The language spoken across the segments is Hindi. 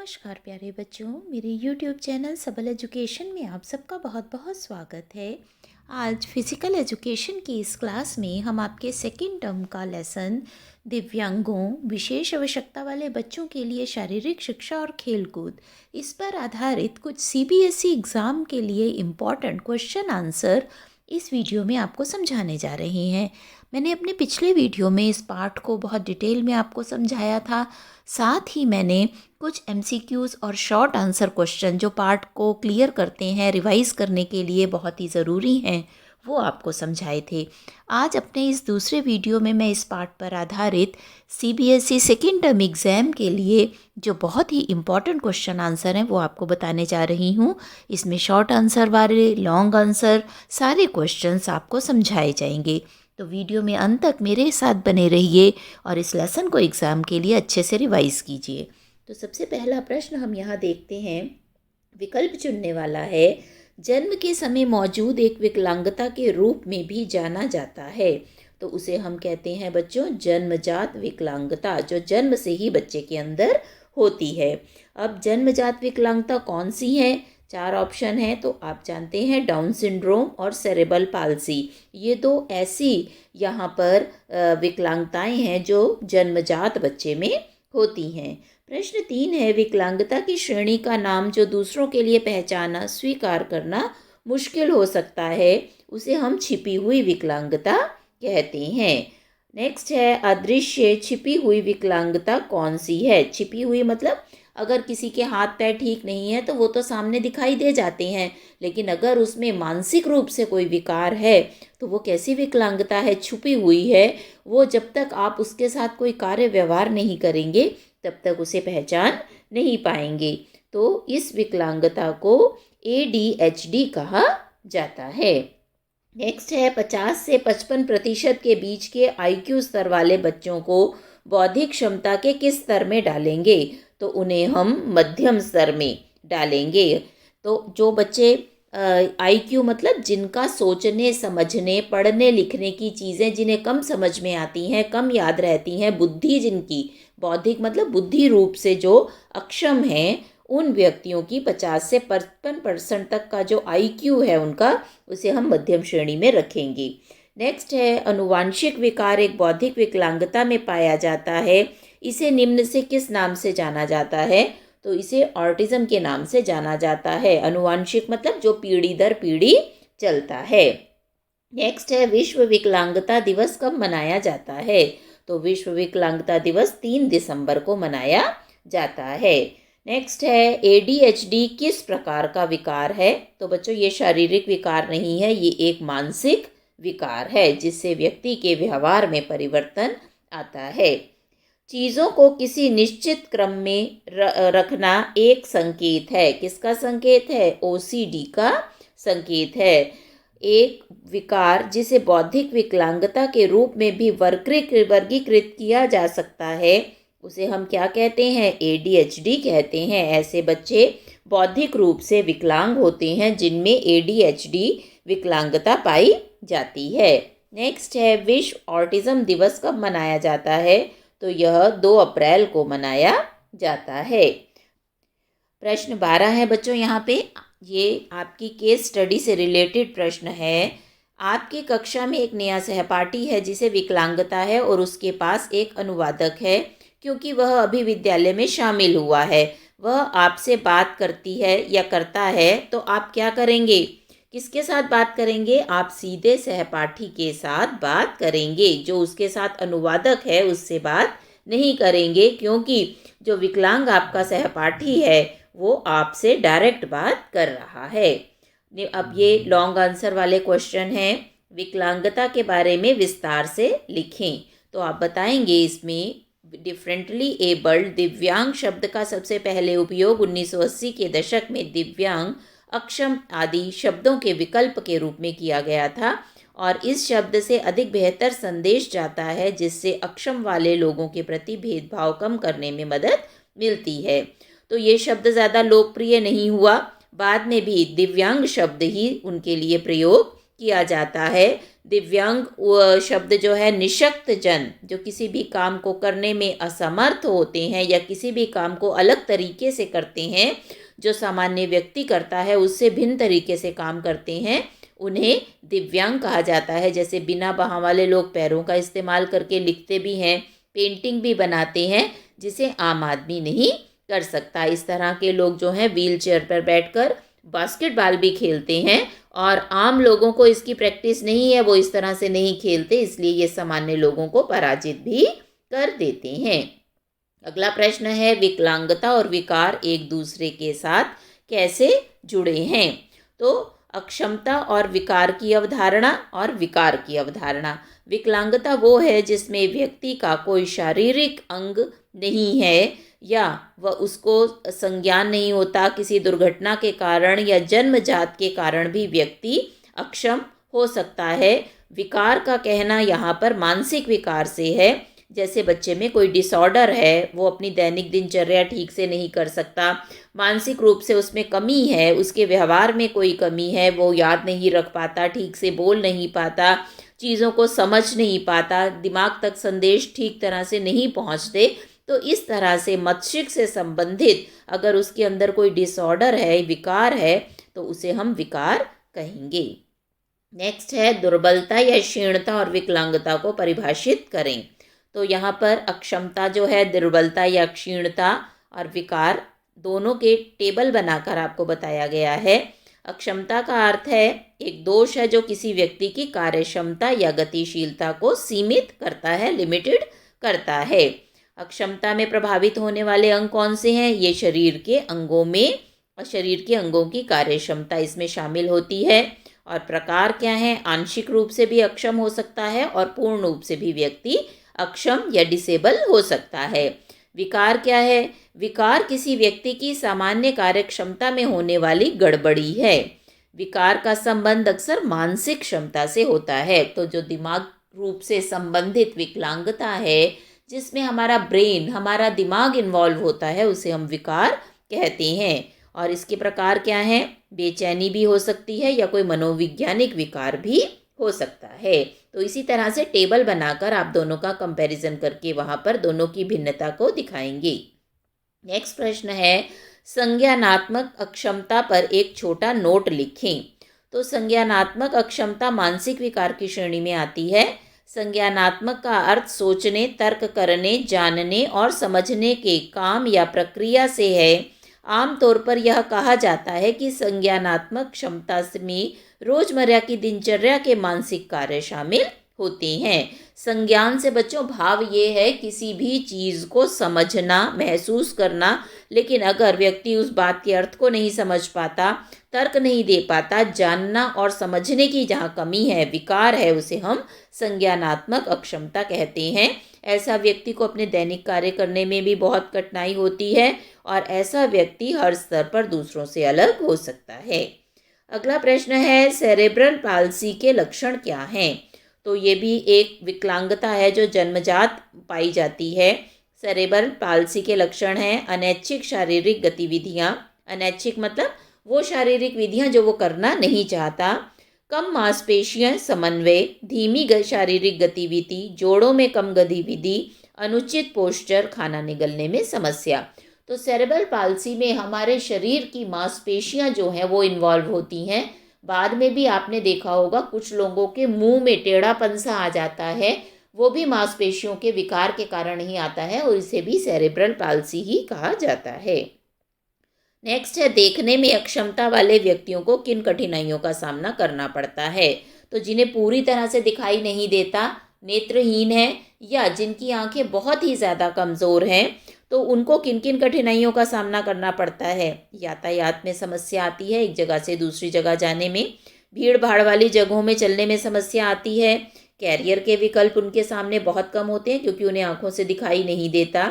नमस्कार प्यारे बच्चों, मेरे YouTube चैनल सबल एजुकेशन में आप सबका बहुत बहुत स्वागत है। आज फिज़िकल एजुकेशन की इस क्लास में हम आपके सेकंड टर्म का लेसन दिव्यांगों, विशेष आवश्यकता वाले बच्चों के लिए शारीरिक शिक्षा और खेलकूद, इस पर आधारित कुछ CBSE एग्ज़ाम के लिए इम्पॉर्टेंट क्वेश्चन आंसर इस वीडियो में आपको समझाने जा रहे हैं। मैंने अपने पिछले वीडियो में इस पार्ट को बहुत डिटेल में आपको समझाया था। साथ ही मैंने कुछ MCQs और शॉर्ट आंसर क्वेश्चन जो पार्ट को क्लियर करते हैं, रिवाइज करने के लिए बहुत ही ज़रूरी हैं, वो आपको समझाए थे। आज अपने इस दूसरे वीडियो में मैं इस पार्ट पर आधारित CBSE सेकेंड टर्म एग्ज़ाम के लिए जो बहुत ही इम्पॉर्टेंट क्वेश्चन आंसर हैं वो आपको बताने जा रही हूँ। इसमें शॉर्ट आंसर वाले, लॉन्ग आंसर, सारे क्वेश्चंस आपको समझाए जाएंगे। तो वीडियो में अंत तक मेरे साथ बने रहिए और इस लेसन को एग्ज़ाम के लिए अच्छे से रिवाइज कीजिए। तो सबसे पहला प्रश्न हम यहाँ देखते हैं। विकल्प चुनने वाला है, जन्म के समय मौजूद एक विकलांगता के रूप में भी जाना जाता है। तो उसे हम कहते हैं बच्चों जन्मजात विकलांगता, जो जन्म से ही बच्चे के अंदर होती है। अब जन्मजात विकलांगता कौन सी है? 4 ऑप्शन हैं। तो आप जानते हैं डाउन सिंड्रोम और सेरेब्रल पाल्सी, ये 2 ऐसी यहाँ पर विकलांगताएं हैं जो जन्मजात बच्चे में होती हैं। प्रश्न 3 है, विकलांगता की श्रेणी का नाम जो दूसरों के लिए पहचाना स्वीकार करना मुश्किल हो सकता है, उसे हम छिपी हुई विकलांगता कहते हैं। नेक्स्ट है, अदृश्य छिपी हुई विकलांगता कौन सी है? छिपी हुई मतलब अगर किसी के हाथ पैर ठीक नहीं है तो वो तो सामने दिखाई दे जाते हैं, लेकिन अगर उसमें मानसिक रूप से कोई विकार है तो वो कैसी विकलांगता है? छुपी हुई है। वो जब तक आप उसके साथ कोई कार्य व्यवहार नहीं करेंगे तब तक उसे पहचान नहीं पाएंगे। तो इस विकलांगता को ADHD कहा जाता है। नेक्स्ट है, 50 से 55% के बीच के IQ स्तर वाले बच्चों को बौद्धिक क्षमता के किस स्तर में डालेंगे? तो उन्हें हम मध्यम स्तर में डालेंगे। तो जो बच्चे IQ मतलब जिनका सोचने, समझने, पढ़ने लिखने की चीज़ें जिन्हें कम समझ में आती हैं, कम याद रहती हैं, बुद्धि जिनकी, बौद्धिक मतलब बुद्धि रूप से जो अक्षम हैं, उन व्यक्तियों की 50 से 55% तक का जो IQ है उनका, उसे हम मध्यम श्रेणी में रखेंगे। नेक्स्ट है, अनुवांशिक विकार एक बौद्धिक विकलांगता में पाया जाता है, इसे निम्न से किस नाम से जाना जाता है? तो इसे ऑटिज्म के नाम से जाना जाता है। अनुवांशिक मतलब जो पीढ़ी दर पीढ़ी चलता है। नेक्स्ट है, विश्व विकलांगता दिवस कब मनाया जाता है? तो विश्व विकलांगता दिवस 3 दिसंबर को मनाया जाता है। नेक्स्ट है, ADHD किस प्रकार का विकार है? तो बच्चों ये शारीरिक विकार नहीं है, ये एक मानसिक विकार है जिससे व्यक्ति के व्यवहार में परिवर्तन आता है। चीज़ों को किसी निश्चित क्रम में रखना एक संकेत है। किसका संकेत है? OCD का संकेत है। एक विकार जिसे बौद्धिक विकलांगता के रूप में भी वर्गीकृत किया जा सकता है, उसे हम क्या कहते हैं? ADHD कहते हैं। ऐसे बच्चे बौद्धिक रूप से विकलांग होते हैं जिनमें ADHD विकलांगता पाई जाती है। नेक्स्ट है, विश्व ऑटिज्म दिवस कब मनाया जाता है? तो यह 2 अप्रैल को मनाया जाता है। प्रश्न 12 है बच्चों, यहाँ पे ये आपकी केस स्टडी से रिलेटेड प्रश्न है। आपकी कक्षा में एक नया सहपाठी है जिसे विकलांगता है और उसके पास एक अनुवादक है। क्योंकि वह अभी विद्यालय में शामिल हुआ है, वह आपसे बात करती है या करता है, तो आप क्या करेंगे? किसके साथ बात करेंगे? आप सीधे सहपाठी के साथ बात करेंगे। जो उसके साथ अनुवादक है उससे बात नहीं करेंगे, क्योंकि जो विकलांग आपका सहपाठी है वो आपसे डायरेक्ट बात कर रहा है। अब ये लॉन्ग आंसर वाले क्वेश्चन हैं। विकलांगता के बारे में विस्तार से लिखें। तो आप बताएंगे इसमें डिफरेंटली एबल्ड, दिव्यांग शब्द का सबसे पहले उपयोग 1980 के दशक में दिव्यांग, अक्षम आदि शब्दों के विकल्प के रूप में किया गया था और इस शब्द से अधिक बेहतर संदेश जाता है जिससे अक्षम वाले लोगों के प्रति भेदभाव कम करने में मदद मिलती है। तो ये शब्द ज़्यादा लोकप्रिय नहीं हुआ, बाद में भी दिव्यांग शब्द ही उनके लिए प्रयोग किया जाता है। दिव्यांग शब्द जो है निशक्त जन, जो किसी भी काम को करने में असमर्थ होते हैं या किसी भी काम को अलग तरीके से करते हैं, जो सामान्य व्यक्ति करता है उससे भिन्न तरीके से काम करते हैं, उन्हें दिव्यांग कहा जाता है। जैसे बिना बाहों वाले लोग पैरों का इस्तेमाल करके लिखते भी हैं, पेंटिंग भी बनाते हैं, जिसे आम आदमी नहीं कर सकता। इस तरह के लोग जो हैं व्हील चेयर पर बैठकर बास्केटबॉल भी खेलते हैं, और आम लोगों को इसकी प्रैक्टिस नहीं है, वो इस तरह से नहीं खेलते, इसलिए ये सामान्य लोगों को पराजित भी कर देते हैं। अगला प्रश्न है, विकलांगता और विकार एक दूसरे के साथ कैसे जुड़े हैं? तो अक्षमता और विकार की अवधारणा और विकार की अवधारणा। विकलांगता वो है जिसमें व्यक्ति का कोई शारीरिक अंग नहीं है या वह उसको संज्ञान नहीं होता, किसी दुर्घटना के कारण या जन्मजात के कारण भी व्यक्ति अक्षम हो सकता है। विकार का कहना यहाँ पर मानसिक विकार से है, जैसे बच्चे में कोई डिसऑर्डर है, वो अपनी दैनिक दिनचर्या ठीक से नहीं कर सकता, मानसिक रूप से उसमें कमी है, उसके व्यवहार में कोई कमी है, वो याद नहीं रख पाता, ठीक से बोल नहीं पाता, चीज़ों को समझ नहीं पाता, दिमाग तक संदेश ठीक तरह से नहीं पहुँचते। तो इस तरह से मस्तिष्क से संबंधित अगर उसके अंदर कोई डिसऑर्डर है, विकार है, तो उसे हम विकार कहेंगे। नेक्स्ट है, दुर्बलता या क्षीणता और विकलांगता को परिभाषित करें। तो यहाँ पर अक्षमता जो है, दुर्बलता या क्षीणता और विकार दोनों के टेबल बनाकर आपको बताया गया है। अक्षमता का अर्थ है एक दोष है जो किसी व्यक्ति की कार्यक्षमता या गतिशीलता को सीमित करता है, लिमिटेड करता है। अक्षमता में प्रभावित होने वाले अंग कौन से हैं? ये शरीर के अंगों में, और शरीर के अंगों की कार्यक्षमता इसमें शामिल होती है। और प्रकार क्या है? आंशिक रूप से भी अक्षम हो सकता है और पूर्ण रूप से भी व्यक्ति अक्षम या डिसेबल हो सकता है। विकार क्या है? विकार किसी व्यक्ति की सामान्य कार्यक्षमता में होने वाली गड़बड़ी है। विकार का संबंध अक्सर मानसिक क्षमता से होता है। तो जो दिमाग रूप से संबंधित विकलांगता है, जिसमें हमारा ब्रेन, हमारा दिमाग इन्वॉल्व होता है, उसे हम विकार कहते हैं। और इसके प्रकार क्या हैं? बेचैनी भी हो सकती है या कोई मनोवैज्ञानिक विकार भी हो सकता है। तो इसी तरह से टेबल बनाकर आप दोनों का कंपैरिजन करके वहाँ पर दोनों की भिन्नता को दिखाएंगे। नेक्स्ट प्रश्न है, संज्ञानात्मक अक्षमता पर एक छोटा नोट लिखें। तो संज्ञानात्मक अक्षमता मानसिक विकार की श्रेणी में आती है। संज्ञानात्मक का अर्थ सोचने, तर्क करने, जानने और समझने के काम या प्रक्रिया से है। आमतौर पर यह कहा जाता है कि संज्ञानात्मक क्षमता में रोजमर्रा की दिनचर्या के मानसिक कार्य शामिल होते हैं। संज्ञान से बच्चों भाव ये है किसी भी चीज़ को समझना, महसूस करना, लेकिन अगर व्यक्ति उस बात के अर्थ को नहीं समझ पाता, तर्क नहीं दे पाता, जानना और समझने की जहाँ कमी है, विकार है, उसे हम संज्ञानात्मक अक्षमता कहते हैं। ऐसा व्यक्ति को अपने दैनिक कार्य करने में भी बहुत कठिनाई होती है और ऐसा व्यक्ति हर स्तर पर दूसरों से अलग हो सकता है। अगला प्रश्न है, सेरेब्रल पाल्सी के लक्षण क्या हैं? तो ये भी एक विकलांगता है जो जन्मजात पाई जाती है। सेरेब्रल पाल्सी के लक्षण हैं अनैच्छिक शारीरिक गतिविधियाँ। अनैच्छिक मतलब वो शारीरिक विधियाँ जो वो करना नहीं चाहता। कम मांसपेशियाँ, समन्वय, धीमी शारीरिक गतिविधि, जोड़ों में कम गतिविधि, अनुचित पोस्चर, खाना निगलने में समस्या। तो सेरेब्रल पाल्सी में हमारे शरीर की मांसपेशियाँ जो हैं वो इन्वॉल्व होती हैं। बाद में भी आपने देखा होगा कुछ लोगों के मुंह में टेढ़ापन सा आ जाता है, वो भी मांसपेशियों के विकार के कारण ही आता है और इसे भी सेरेब्रल पाल्सी ही कहा जाता है। नेक्स्ट है, देखने में अक्षमता वाले व्यक्तियों को किन कठिनाइयों का सामना करना पड़ता है? तो जिन्हें पूरी तरह से दिखाई नहीं देता, नेत्रहीन है या जिनकी आंखें बहुत ही ज़्यादा कमज़ोर हैं, तो उनको किन किन कठिनाइयों का सामना करना पड़ता है? यातायात में समस्या आती है, एक जगह से दूसरी जगह जाने में। भीड़ भाड़ वाली जगहों में चलने में समस्या आती है। कैरियर के विकल्प उनके सामने बहुत कम होते हैं क्योंकि उन्हें आंखों से दिखाई नहीं देता।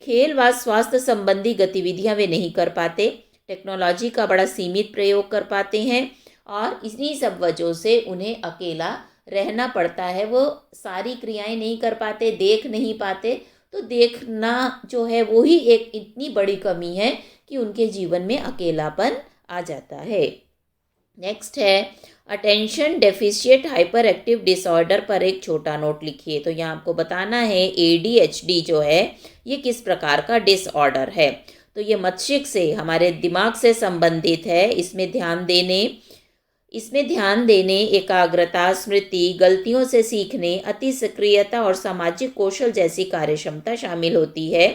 खेल व स्वास्थ्य संबंधी गतिविधियां वे नहीं कर पाते। टेक्नोलॉजी का बड़ा सीमित प्रयोग कर पाते हैं और इन्हीं सब वजहों से उन्हें अकेला रहना पड़ता है। वो सारी क्रियाएं नहीं कर पाते, देख नहीं पाते। तो देखना जो है वो ही एक इतनी बड़ी कमी है कि उनके जीवन में अकेलापन आ जाता है। नेक्स्ट है, attention deficit hyper active disorder पर एक छोटा नोट लिखिए। तो यहाँ आपको बताना है ADHD जो है ये किस प्रकार का डिसऑर्डर है। तो ये मस्तिष्क से, हमारे दिमाग से संबंधित है। इसमें ध्यान देने, एकाग्रता, स्मृति, गलतियों से सीखने, अति सक्रियता और सामाजिक कौशल जैसी कार्यक्षमता शामिल होती है।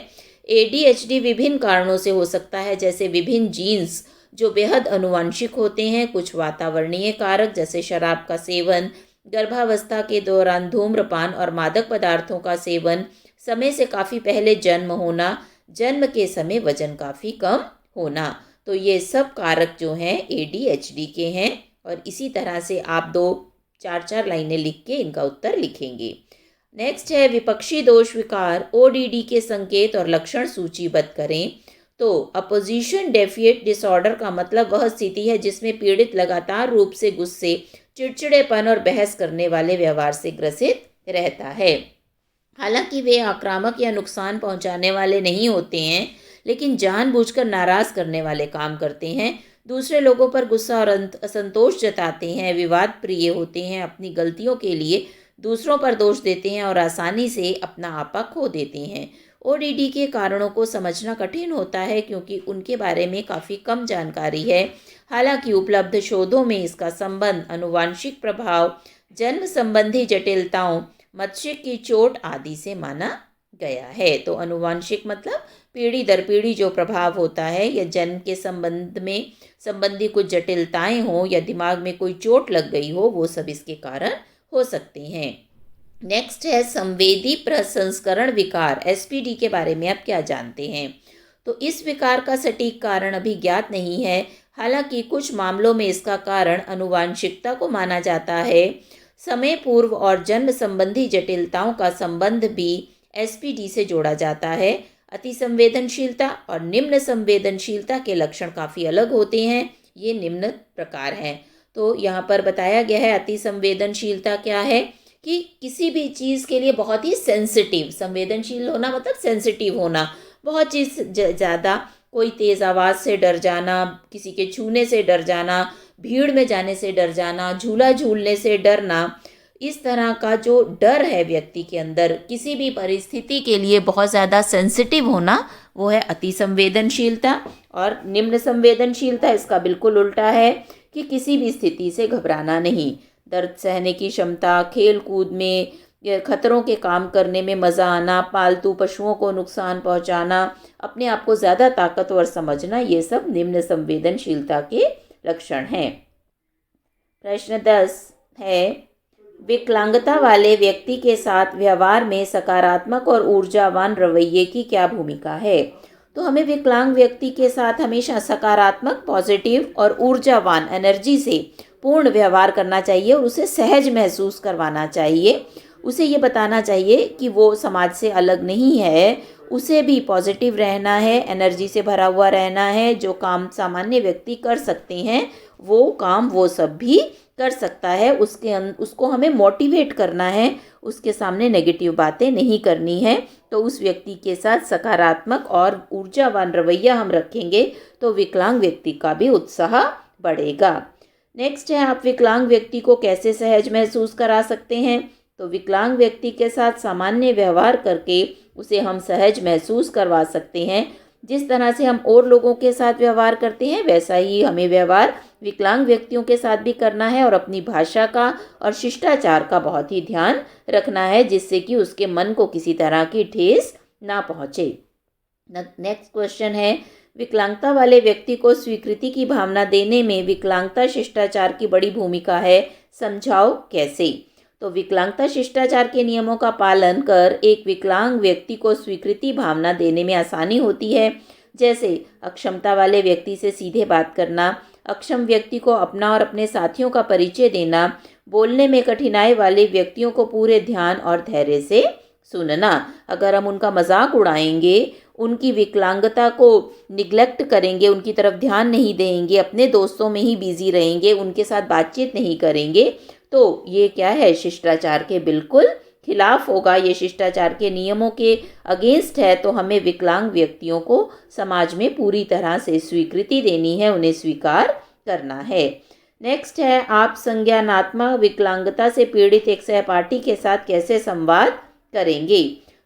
ADHD विभिन्न कारणों से हो सकता है, जैसे विभिन्न जीन्स जो बेहद अनुवांशिक होते हैं, कुछ वातावरणीय कारक जैसे शराब का सेवन, गर्भावस्था के दौरान धूम्रपान और मादक पदार्थों का सेवन, समय से काफ़ी पहले जन्म होना, जन्म के समय वजन काफ़ी कम होना। तो ये सब कारक जो हैं ADHD के हैं। और इसी तरह से आप 2-4 लाइनें लिख के इनका उत्तर लिखेंगे। नेक्स्ट है विपक्षी दोष विकार ODD के संकेत और लक्षण सूचीबद्ध करें। तो अपोजिशन डेफिएट डिसऑर्डर का मतलब वह स्थिति है जिसमें पीड़ित लगातार रूप से गुस्से, चिड़चिड़ेपन और बहस करने वाले व्यवहार से ग्रसित रहता है। हालांकि वे आक्रामक या नुकसान पहुंचाने वाले नहीं होते हैं, लेकिन जानबूझकर नाराज करने वाले काम करते हैं, दूसरे लोगों पर गुस्सा और असंतोष जताते हैं, विवाद प्रिय होते हैं, अपनी गलतियों के लिए दूसरों पर दोष देते हैं और आसानी से अपना आपा खो देते हैं। ODD के कारणों को समझना कठिन होता है क्योंकि उनके बारे में काफ़ी कम जानकारी है। हालांकि उपलब्ध शोधों में इसका संबंध आनुवांशिक प्रभाव, जन्म संबंधी जटिलताओं, मस्तिष्क की चोट आदि से माना गया है। तो आनुवांशिक मतलब पीढ़ी दर पीढ़ी जो प्रभाव होता है, या जन्म के संबंधी कुछ जटिलताएं हो, या दिमाग में कोई चोट लग गई हो, वो सब इसके कारण हो सकते हैं। नेक्स्ट है संवेदी प्रसंस्करण विकार SPD के बारे में आप क्या जानते हैं। तो इस विकार का सटीक कारण अभी ज्ञात नहीं है। हालांकि कुछ मामलों में इसका कारण आनुवांशिकता को माना जाता है। समय पूर्व और जन्म संबंधी जटिलताओं का संबंध भी SPD से जोड़ा जाता है। अति संवेदनशीलता और निम्न संवेदनशीलता के लक्षण काफ़ी अलग होते हैं। ये निम्न प्रकार हैं। तो यहाँ पर बताया गया है अति संवेदनशीलता क्या है कि किसी भी चीज़ के लिए बहुत ही सेंसिटिव, संवेदनशील होना मतलब सेंसिटिव होना, बहुत चीज़ ज़्यादा, कोई तेज़ आवाज़ से डर जाना, किसी के छूने से डर जाना, भीड़ में जाने से डर जाना, झूला झूलने से डरना, इस तरह का जो डर है व्यक्ति के अंदर, किसी भी परिस्थिति के लिए बहुत ज़्यादा सेंसिटिव होना, वो है अति संवेदनशीलता। और निम्न संवेदनशीलता इसका बिल्कुल उल्टा है कि किसी भी स्थिति से घबराना नहीं, दर्द सहने की क्षमता, खेल कूद में, खतरों के काम करने में मज़ा आना, पालतू पशुओं को नुकसान पहुंचाना, अपने आप को ज़्यादा ताकतवर समझना, ये सब निम्न संवेदनशीलता के लक्षण हैं। प्रश्न 10 है विकलांगता वाले व्यक्ति के साथ व्यवहार में सकारात्मक और ऊर्जावान रवैये की क्या भूमिका है। तो हमें विकलांग व्यक्ति के साथ हमेशा सकारात्मक, पॉजिटिव और ऊर्जावान एनर्जी से पूर्ण व्यवहार करना चाहिए और उसे सहज महसूस करवाना चाहिए। उसे ये बताना चाहिए कि वो समाज से अलग नहीं है, उसे भी पॉजिटिव रहना है, एनर्जी से भरा हुआ रहना है। जो काम सामान्य व्यक्ति कर सकते हैं वो काम वो सब भी कर सकता है। उसको हमें मोटिवेट करना है, उसके सामने नेगेटिव बातें नहीं करनी है। तो उस व्यक्ति के साथ सकारात्मक और ऊर्जावान रवैया हम रखेंगे तो विकलांग व्यक्ति का भी उत्साह बढ़ेगा। नेक्स्ट है आप विकलांग व्यक्ति को कैसे सहज महसूस करा सकते हैं। तो विकलांग व्यक्ति के साथ सामान्य व्यवहार करके उसे हम सहज महसूस करवा सकते हैं। जिस तरह से हम और लोगों के साथ व्यवहार करते हैं वैसा ही हमें व्यवहार विकलांग व्यक्तियों के साथ भी करना है और अपनी भाषा का और शिष्टाचार का बहुत ही ध्यान रखना है, जिससे कि उसके मन को किसी तरह की ठेस ना पहुँचे। नेक्स्ट क्वेश्चन है विकलांगता वाले व्यक्ति को स्वीकृति की भावना देने में विकलांगता शिष्टाचार की बड़ी भूमिका है, समझाओ कैसे। तो विकलांगता शिष्टाचार के नियमों का पालन कर एक विकलांग व्यक्ति को स्वीकृति भावना देने में आसानी होती है। जैसे अक्षमता वाले व्यक्ति से सीधे बात करना, अक्षम व्यक्ति को अपना और अपने साथियों का परिचय देना, बोलने में कठिनाई वाले व्यक्तियों को पूरे ध्यान और धैर्य से सुनना। अगर हम उनका मजाक उड़ाएंगे, उनकी विकलांगता को निग्लेक्ट करेंगे, उनकी तरफ ध्यान नहीं देंगे, अपने दोस्तों में ही बिजी रहेंगे, उनके साथ बातचीत नहीं करेंगे, तो ये क्या है, शिष्टाचार के बिल्कुल खिलाफ होगा, ये शिष्टाचार के नियमों के अगेंस्ट है। तो हमें विकलांग व्यक्तियों को समाज में पूरी तरह से स्वीकृति देनी है, उन्हें स्वीकार करना है। नेक्स्ट है, आप संज्ञानात्मक विकलांगता से पीड़ित एक सहपाठी के साथ कैसे संवाद करेंगे।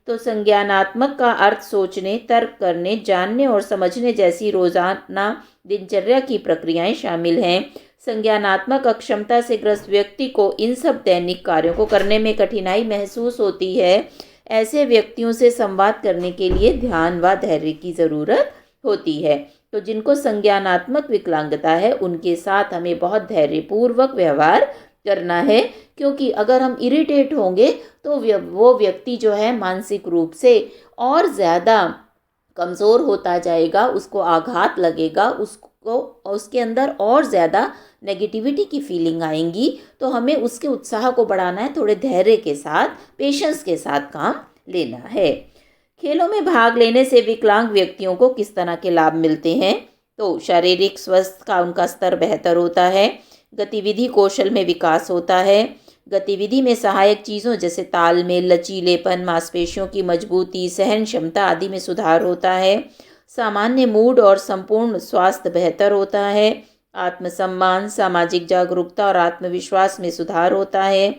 तो संज्ञानात्मक का अर्थ सोचने, तर्क करने, जानने और समझने जैसी रोजाना दिनचर्या की प्रक्रियाएं शामिल हैं। संज्ञानात्मक अक्षमता से ग्रस्त व्यक्ति को इन सब दैनिक कार्यों को करने में कठिनाई महसूस होती है। ऐसे व्यक्तियों से संवाद करने के लिए ध्यान व धैर्य की ज़रूरत होती है। तो जिनको संज्ञानात्मक विकलांगता है उनके साथ हमें बहुत धैर्यपूर्वक व्यवहार करना है, क्योंकि अगर हम इरिटेट होंगे तो वो व्यक्ति जो है मानसिक रूप से और ज़्यादा कमज़ोर होता जाएगा, उसको आघात लगेगा, उसके अंदर और ज़्यादा नेगेटिविटी की फीलिंग आएंगी। तो हमें उसके उत्साह को बढ़ाना है, थोड़े धैर्य के साथ, पेशेंस के साथ काम लेना है। खेलों में भाग लेने से विकलांग व्यक्तियों को किस तरह के लाभ मिलते हैं। तो शारीरिक स्वास्थ्य का उनका स्तर बेहतर होता है, गतिविधि कौशल में विकास होता है, गतिविधि में सहायक चीज़ों जैसे तालमेल, लचीलेपन, मांसपेशियों की मजबूती, सहन क्षमता आदि में सुधार होता है, सामान्य मूड और संपूर्ण स्वास्थ्य बेहतर होता है, आत्मसम्मान, सामाजिक जागरूकता और आत्मविश्वास में सुधार होता है,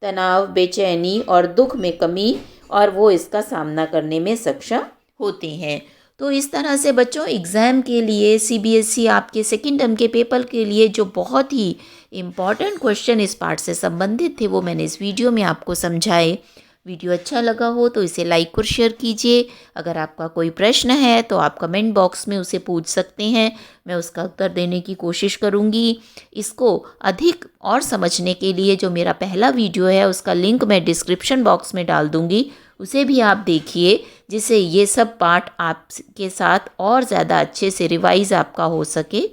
तनाव, बेचैनी और दुख में कमी, और वो इसका सामना करने में सक्षम होते हैं। तो इस तरह से बच्चों एग्ज़ाम के लिए सीबीएसई आपके सेकेंड टर्म के पेपर के लिए जो बहुत ही इम्पॉर्टेंट क्वेश्चन इस पार्ट से संबंधित थे वो मैंने इस वीडियो में आपको समझाए। वीडियो अच्छा लगा हो तो इसे लाइक और शेयर कीजिए। अगर आपका कोई प्रश्न है तो आप कमेंट बॉक्स में उसे पूछ सकते हैं, मैं उसका उत्तर देने की कोशिश करूँगी। इसको अधिक और समझने के लिए जो मेरा पहला वीडियो है उसका लिंक मैं डिस्क्रिप्शन बॉक्स में डाल दूँगी, उसे भी आप देखिए, जिससे ये सब पार्ट आपके साथ और ज़्यादा अच्छे से रिवाइज़ आपका हो सके।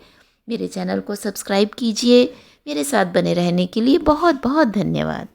मेरे चैनल को सब्सक्राइब कीजिए। मेरे साथ बने रहने के लिए बहुत बहुत धन्यवाद।